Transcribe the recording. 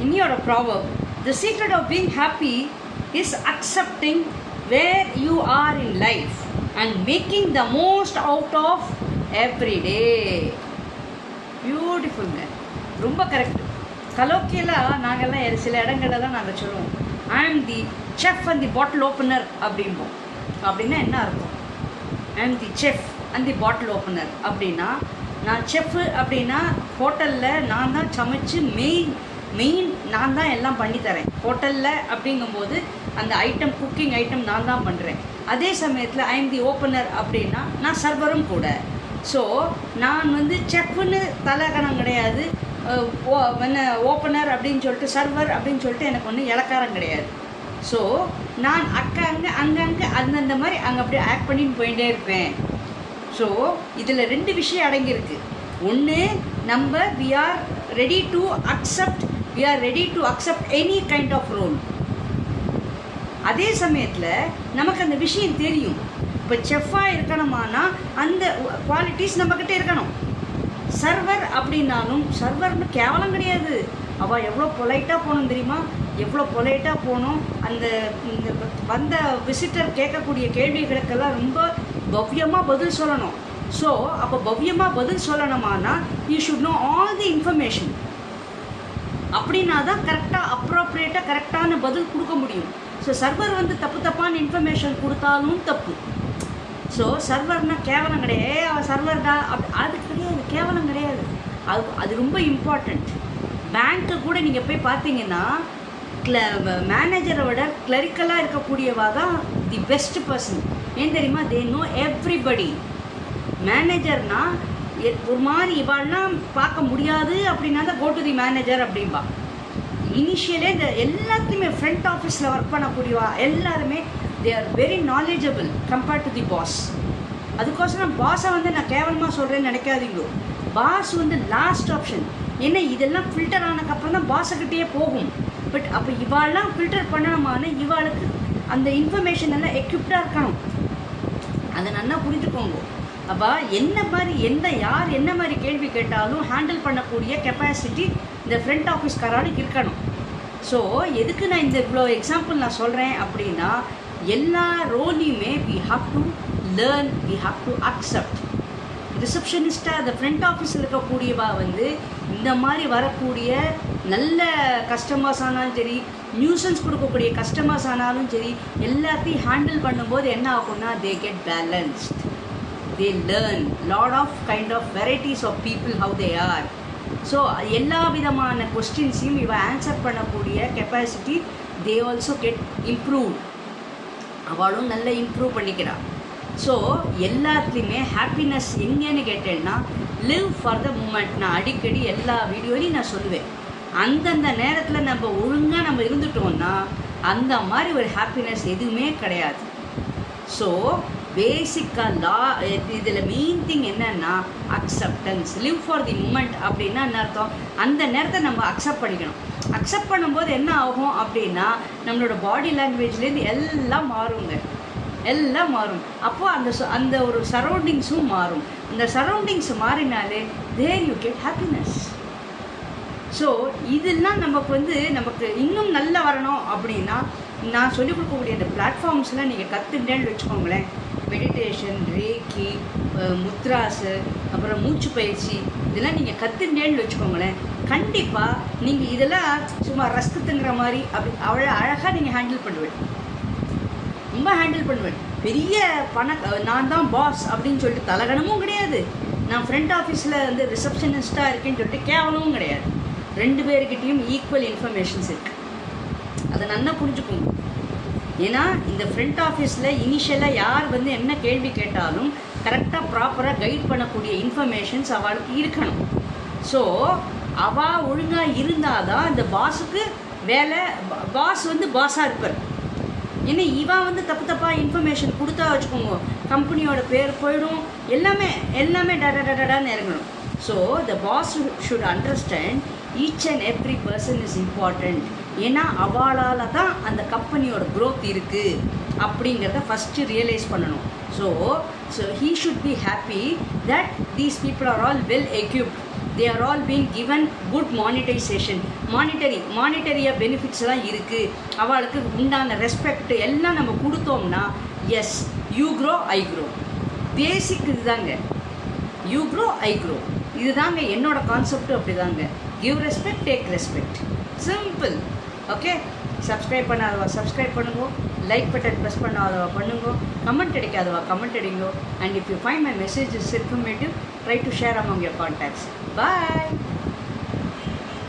in your proverb, the secret of being happy is accepting where you are in life and making the most out of every day. பியூட்டிஃபுல்ங்க, ரொம்ப correct. கலோக்கியெல்லாம் நாங்கள்லாம் சில இடங்களில் தான் நாங்கள் சொல்லுவோம், I am the chef and the bottle opener அப்படிம்போம். அப்படின்னா என்ன அர்த்தம்? I am the chef and the bottle opener அப்படின்னா, நான் செஃப்பு அப்படின்னா ஹோட்டலில் நான் தான் சமைச்சு மெயின் நான் தான் எல்லாம் பண்ணித்தரேன் ஹோட்டலில். அப்படிங்கும்போது அந்த ஐட்டம், குக்கிங் ஐட்டம் நான் தான் பண்ணுறேன். அதே சமயத்தில் ஐ எம் தி ஓப்பனர் அப்படின்னா நான் சர்வரும் கூட. ஸோ நான் வந்து செஃப்னு தலகணம் கிடையாது, ஓப்பனர் அப்படின்னு சொல்லிட்டு சர்வர் அப்படின்னு சொல்லிட்டு எனக்கு ஒன்றும் இலக்காரம் கிடையாது. ஸோ நான் அங்கங்கே அந்தந்த மாதிரி அங்கே அப்படியே ஆக்ட் பண்ணின்னு போயிட்டே இருப்பேன். ஸோ இதில் 2 விஷயம் அடங்கியிருக்கு. ஒன்று, நம்ம we are ready to accept any kind of role. அதே சமயத்தில் நமக்கு அந்த விஷயம் தெரியும். இப்போ செஃப்பாக இருக்கணுமானா அந்த குவாலிட்டிஸ் நம்மக்கிட்ட இருக்கணும். சர்வர் அப்படின்னாலும் சர்வர்னு கேவலம் கிடையாது. அவள் எவ்வளோ பொலைட்டாக போகணும் தெரியுமா? எவ்வளோ பொலைட்டாக போகணும். அந்த வந்த விசிட்டர் கேட்கக்கூடிய கேள்விகளுக்கெல்லாம் ரொம்ப பவ்யமாக பதில் சொல்லணும். ஸோ அப்போ பவ்யமாக பதில் சொல்லணுமானா you should know all the information. அப்படின்னா தான் கரெக்டாக அப்ரோப்ரியேட்டாக கரெக்டான பதில் கொடுக்க முடியும். ஸோ சர்வர் வந்து தப்பான இன்ஃபர்மேஷன் கொடுத்தாலும் தப்பு. ஸோ சர்வர்னால் கேவலம் கிடையாது, அவள் சர்வர்டா அது கிடையாது, கேவலம் கிடையாது. அது ரொம்ப இம்பார்ட்டண்ட். பேங்க்கு கூட நீங்கள் போய் பார்த்தீங்கன்னா மேனேஜரை விட கிளரிக்கலாக இருக்கக்கூடியவா தான் தி பெஸ்ட் பர்சன். ஏன் தெரியுமா? They know everybody. மேனேஜர்னால் ஒரு மாதிரி இவாள்லாம் பார்க்க முடியாது அப்படின்னா தான் கோ டு தி மேனேஜர் அப்படின்பா. இனிஷியலே இந்த எல்லாத்தையுமே ஃப்ரண்ட் ஆஃபீஸில் ஒர்க் பண்ணக்கூடியவா எல்லாருமே they are very knowledgeable compared to the boss. அதுக்கோசரம் பாஸை வந்து நான் கேவலமாக சொல்கிறேன்னு நினைக்காதீங்க. பாஸ் வந்து லாஸ்ட் ஆப்ஷன். ஏன்னா இதெல்லாம் ஃபில்டர் ஆனதுக்கப்புறம் தான் பாஸுக்கிட்டேயே போகும். பட் அப்போ இவாளெலாம் ஃபில்டர் பண்ணணுமான இவாளுக்கு அந்த இன்ஃபர்மேஷன் எல்லாம் எக்யூப்டாக இருக்கணும். அதை நல்லா புரிஞ்சுக்கோங்க. அப்போ யார் என்ன மாதிரி கேள்வி கேட்டாலும் ஹேண்டில் பண்ணக்கூடிய கெப்பாசிட்டி இந்த ஃப்ரண்ட் ஆஃபீஸ்காராளுக்கு இருக்கணும். ஸோ எதுக்கு நான் இந்த இவ்வளோ எக்ஸாம்பிள் நான் சொல்கிறேன் அப்படின்னா, எல்லா ரோலையுமே we have to learn, we have to accept. ரிசப்ஷனிஸ்ட்டாக அந்த ஃப்ரண்ட் ஆஃபீஸில் இருக்கக்கூடியவா வந்து இந்த மாதிரி வரக்கூடிய நல்ல கஸ்டமர்ஸ் ஆனாலும் சரி, நியூசன்ஸ் கொடுக்கக்கூடிய கஸ்டமர்ஸ் ஆனாலும் சரி, எல்லாத்தையும் ஹேண்டில் பண்ணும்போது என்ன ஆகும்னா they get balanced. they learn lot of kind of varieties of people how they are. So எல்லா விதமான கொஸ்டின்ஸையும் இவ ஆன்சர் பண்ணக்கூடிய capacity they also get improved. அவளும் நல்லா இம்ப்ரூவ் பண்ணிக்கிறாள். ஸோ எல்லாத்துலேயுமே ஹாப்பினஸ் எங்கேன்னு கேட்டேன்னா லிவ் ஃபார் த மூமெண்ட். நான் அடிக்கடி எல்லா வீடியோலையும் நான் சொல்லுவேன், அந்தந்த நேரத்தில் நம்ம ஒழுங்காக நம்ம இருந்துட்டோம்னா அந்த மாதிரி ஒரு ஹாப்பினஸ் எதுவுமே கிடையாது. ஸோ பேசிக்காக இதில் மெயின் திங் என்னென்னா acceptance. Live for the moment அப்படின்னா என்ன அர்த்தம்? அந்த நேரத்தை நம்ம அக்செப்ட் பண்ணிக்கணும். அக்செப்ட் பண்ணும்போது என்ன ஆகும் அப்படின்னா நம்மளோட பாடி லாங்குவேஜ்லேருந்து எல்லாம் மாறுங்க, எல்லாம் மாறும். அப்போது அந்த ஒரு சரௌண்டிங்ஸும் மாறும். அந்த சரௌண்டிங்ஸ் மாறினாலே there you get happiness. So இதெல்லாம் நமக்கு இன்னும் நல்லா வரணும் அப்படின்னா நான் சொல்லிக் கொடுக்கக்கூடிய அந்த பிளாட்ஃபார்ம்ஸ்லாம் நீங்கள் கற்றுட்டேன்னு வச்சுக்கோங்களேன். மெடிடேஷன், ரேக்கி, முத்ராஸு, அப்புறம் மூச்சு பயிற்சி, இதெல்லாம் நீங்கள் கற்றுட்டேன்னு வச்சுக்கோங்களேன். கண்டிப்பாக நீங்கள் இதெல்லாம் சும்மா ரஸ்க்குங்கிற மாதிரி அப்படி அழகாக நீங்கள் ஹேண்டில் பண்ணுவேன், ரொம்ப ஹேண்டில் பண்ணுவேன். பெரிய நான் தான் பாஸ் அப்படின்னு சொல்லிட்டு தலகணமும் கிடையாது. நான் ஃப்ரண்ட் ஆஃபீஸில் ரிசப்ஷனிஸ்ட்டாக இருக்கேன்னு சொல்லிட்டு கேவலமும் கிடையாது. 2 பேர்கிட்டையும் ஈக்குவல் இன்ஃபர்மேஷன்ஸ் இருக்குது. அதை நல்லா புரிஞ்சுக்கோங்க. ஏன்னா இந்த ஃப்ரண்ட் ஆஃபீஸில் இனிஷியலாக யார் என்ன கேள்வி கேட்டாலும் கரெக்டாக ப்ராப்பராக கைட் பண்ணக்கூடிய இன்ஃபர்மேஷன்ஸ் அவளுக்கு இருக்கணும். ஸோ அவள் ஒழுங்காக இருந்தால் தான் இந்த பாஸுக்கு வேலை. பாஸ் பாஸாக இருப்பார். ஏன்னா இவன் தப்பாக இன்ஃபர்மேஷன் கொடுத்தா வச்சுக்கோங்க, கம்பெனியோட பேர் போயிடும், எல்லாமே டடான்னு இறங்கணும். So the boss should understand each and every person is important. ஏன்னா அவளால் தான் அந்த கம்பெனியோட க்ரோத் இருக்குது அப்படிங்கிறத ஃபஸ்ட்டு ரியலைஸ் பண்ணணும். So he should be happy that these people are all well equipped. they are all being given good monetization. மானிட்டரியாக பெனிஃபிட்ஸ்லாம் இருக்குது. அவளுக்கு உண்டான ரெஸ்பெக்ட் எல்லாம் நம்ம கொடுத்தோம்னா as you grow I grow. Basic இதுதாங்க. You grow I grow. இதுதாங்க என்னோட கான்செப்டும் அப்படி தாங்க. Give respect, take respect. Simple. Okay, subscribe பண்ணாதவா சப்ஸ்கிரைப் பண்ணுங்க, லைக் பட்டன் ப்ரெஸ் பண்ணாதவா பண்ணுங்க, கமெண்ட் அடிக்காதவா கமெண்ட் அடிங்க. And if you find my message is informative, try to share among your contacts. Bye.